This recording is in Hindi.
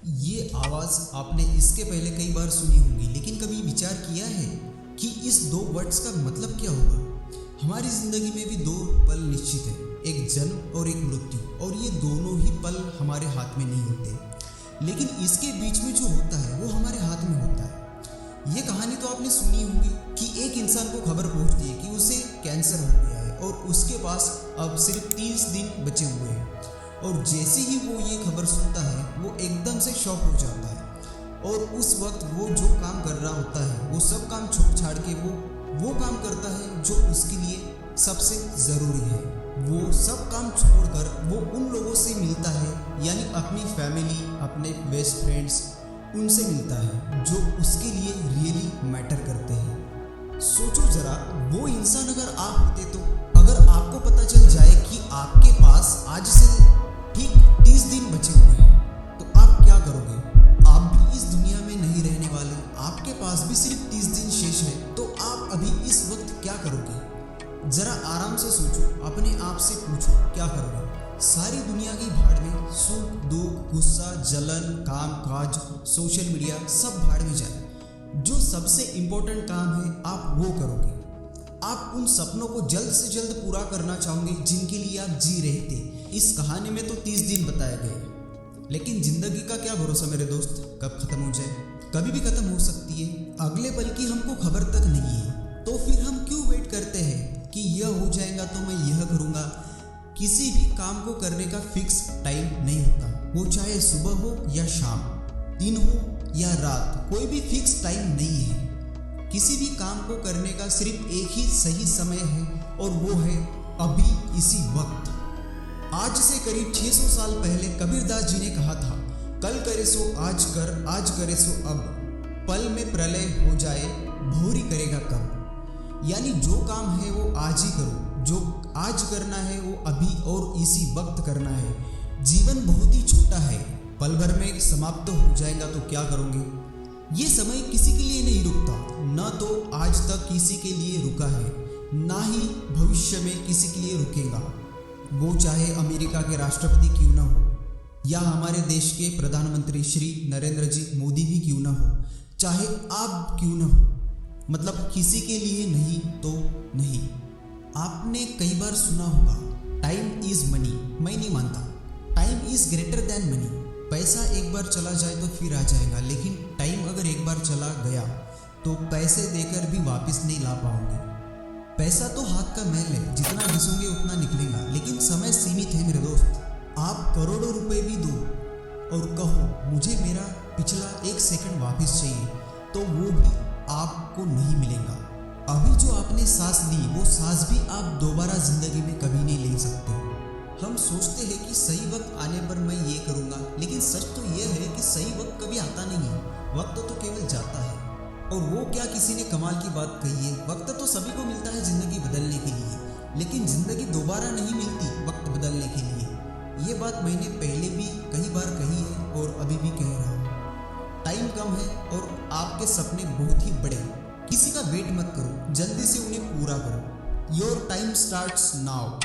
ये आवाज़ आपने इसके पहले कई बार सुनी होगी, लेकिन कभी विचार किया है कि इस दो वर्ड्स का मतलब क्या होगा? हमारी ज़िंदगी में भी दो पल निश्चित है, एक जन्म और एक मृत्यु, और ये दोनों ही पल हमारे हाथ में नहीं होते, लेकिन इसके बीच में जो होता है वो हमारे हाथ में होता है। ये कहानी तो आपने सुनी होगी कि एक इंसान को खबर पहुंचती है कि उसे कैंसर हो गया है और उसके पास अब सिर्फ 30 दिन बचे हुए हैं। और जैसे ही वो ये खबर सुनता है वो एकदम से शॉक हो जाता है, और उस वक्त वो जो काम कर रहा होता है वो सब काम छोड़ छाड़ के वो काम करता है जो उसके लिए सबसे ज़रूरी है। वो सब काम छोड़कर वो उन लोगों से मिलता है, यानी अपनी फैमिली, अपने बेस्ट फ्रेंड्स, उनसे मिलता है जो उसके लिए रियली मैटर करते हैं। सोचो ज़रा, वो इंसान अगर आप होते तो अगर आपको पता चल जाए कि आपके पास आज से ठीक 30 दिन बचे हुए हैं, तो आप क्या करोगे? आप भी इस दुनिया में नहीं रहने वाले, आपके पास भी सिर्फ 30 दिन शेष है, तो आप अभी इस वक्त क्या करोगे? जरा आराम से सोचो, अपने आप से पूछो क्या करोगे? सारी दुनिया की भाड़ में सुख दुख, गुस्सा, जलन, काम काज, सोशल मीडिया सब भाड़ में जाए। जो सबसे इम्पोर्टेंट काम है आप वो करोगे। आप उन सपनों को जल्द से जल्द पूरा करना चाहोगे जिनके लिए आप जी रहे थे। इस कहानी में तो 30 दिन बताए गए, लेकिन जिंदगी का क्या भरोसा मेरे दोस्त, कब खत्म हो जाए? कभी भी खत्म हो सकती है। अगले पल की हमको खबर तक नहीं है, तो फिर हम क्यों वेट करते हैं कि यह हो जाएगा तो मैं यह करूँगा? किसी भी काम को करने का फिक्स टाइम नहीं होता, वो चाहे सुबह हो या शाम, दिन हो या रात, कोई भी फिक्स टाइम नहीं है। किसी भी काम को करने का सिर्फ एक ही सही समय है, और वो है अभी, इसी वक्त। आज से करीब 600 साल पहले कबीरदास जी ने कहा था, कल करे सो आज कर, आज करे सो अब, पल में प्रलय हो जाए, भौरी करेगा कब। यानी जो काम है वो आज ही करो, जो आज करना है वो अभी और इसी वक्त करना है। जीवन बहुत ही छोटा है, पल भर में समाप्त हो जाएगा तो क्या करोगे? ये समय किसी के लिए नहीं रुकता, न तो आज तक किसी के लिए रुका है, ना ही भविष्य में किसी के लिए रुकेगा। वो चाहे अमेरिका के राष्ट्रपति क्यों ना हो, या हमारे देश के प्रधानमंत्री श्री नरेंद्र जी मोदी भी क्यों ना हो, चाहे आप क्यों ना हो, मतलब किसी के लिए नहीं तो नहीं। आपने कई बार सुना होगा, टाइम इज़ मनी। मैं नहीं मानता, time is greater than money. पैसा एक बार चला जाए तो फिर आ जाएगा, लेकिन टाइम अगर एक बार चला गया तो पैसे देकर भी वापस नहीं ला पाओगे। पैसा तो हाथ का मैल है, जितना घिसोगे उतना निकलेगा, लेकिन समय सीमित है मेरे दोस्त। आप करोड़ों रुपए भी दो और कहो मुझे मेरा पिछला 1 सेकंड वापस चाहिए, तो वो भी आपको नहीं मिलेगा। अभी जो आपने सांस ली वो सांस भी आप दोबारा जिंदगी में कभी नहीं ले सकते। हम सोचते हैं कि सही वक्त आने पर मैं ये करूँगा, लेकिन सच तो यह है कि सही वक्त कभी आता नहीं है, वक्त तो केवल जाता है। और वो क्या किसी ने कमाल की बात कही है, वक्त तो सभी को मिलता है ज़िंदगी बदलने के लिए, लेकिन ज़िंदगी दोबारा नहीं मिलती वक्त बदलने के लिए। ये बात मैंने पहले भी कई बार कही है और अभी भी कह रहा हूँ। टाइम कम है और आपके सपने बहुत ही बड़े। किसी का वेट मत करो, जल्दी से उन्हें पूरा करो। Your time starts now.